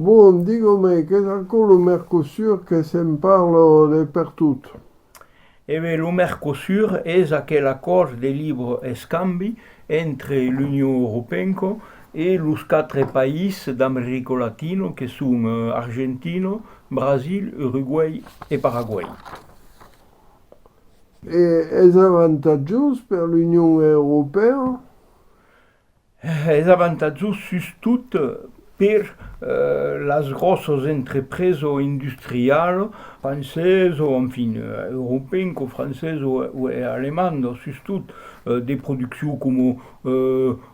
Bon, dígame, ¿qué es con el Mercosur que se parla de per tot? Eh bien, le Mercosur es aquel acord de libre escambi entre l'Union européenne et los quatre països d'América Latino que sont Argentino, Brasil, Uruguay et Paraguay. Es avantaggioso per l'Unione Europea? Es avantaggioso sustot per las grosses entreprises industriali francesi, enfin europee, francesi e allemande, sustot des productions comme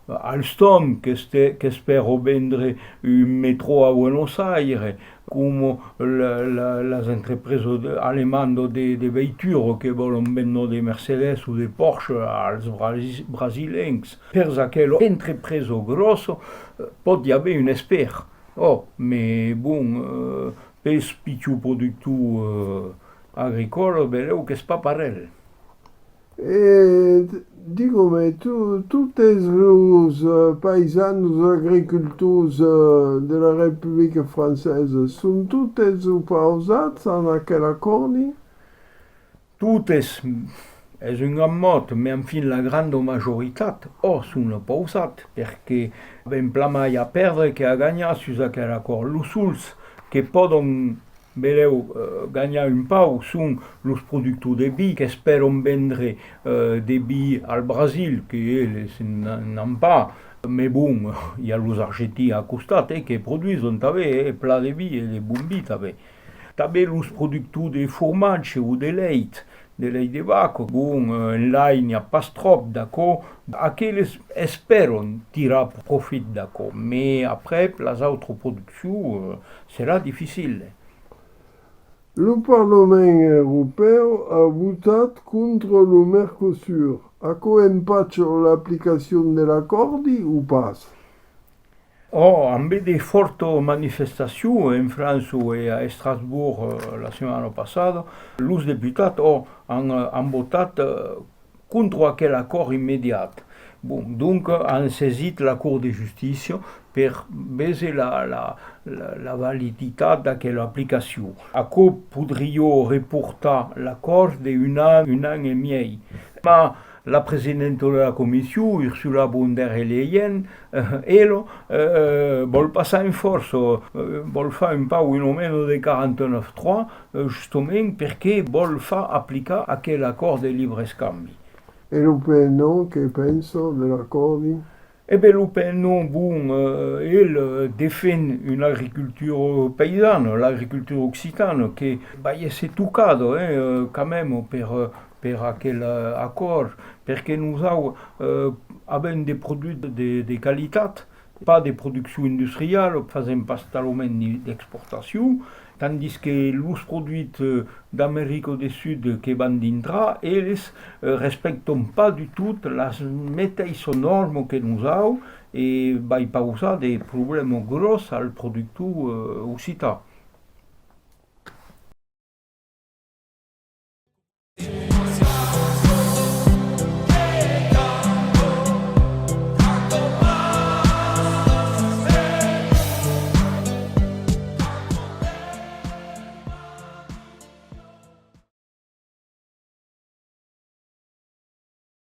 Alstom, que espero vendre un métro a Buenos Aires, como las entreprises allemandes de veitures que volen vendre de Mercedes o de Porsche als brasilencs. Per aquelles entreprises grosse pot y haver un esper. Oh, mais bon, pels pitjors productors agricoles, veleu que és pas parell. Dígame, todos los paisanos agricultors de la República Francesa son todos opposats a aquel accordi? Totes és un gran mot, mais enfin la grande majoritat són opposats, perquè ben plamai a perdre que a gagnar sus aquel acord. Los sols que poden veleu gagnar un pau són los productors de vi que esperen vendre de vi al Brasil, que ells n'han pas. Mais bon, il y a los argentins à costat que produisent també pla de vi et de bon vi també. També los productors de formatge o de leit de vaca. Bon, là il n'y a pas trop, d'accord? Aquelles esperen tirar profit, d'accord? Mais après, les autres productions, serà difficile. Le Parlament Europeo ha votat contra el Mercosur. Ako empatxa l'applicació de l'accordi o pas? Oh, en vez de fortes manifestations en France et à Strasbourg la semaine passée, les députés ont voté contre aquel accord immédiat. Bon, donc, on saisit la Cour de justice pour baisser la validité de quelle application. À quoi pourrions reporter l'accord d'un an et demi. Mais la présidente de la commission, Ursula von der Leyen, elle vol passer en force, vol faire un pas ou non meno de 49.3, justement perquè vol faire appliquer aquel accord de libre-escambi. E lo PNO che pensa dell'accordi? Eh bien, le PNO, bon, il défend une agriculture paysanne, l'agriculture occitane, qui c'est tout cadre, quand même, per aquel accord, perquè nous avons des produits de qualitat, pas de producció industrial, fazem pas talment d'exportació, tandis que els produits d'Amèrica del Sud que van dintre, ells respecten pas du tout les mateixes normes que nous avons et va causar des problèmes gros al productor occità.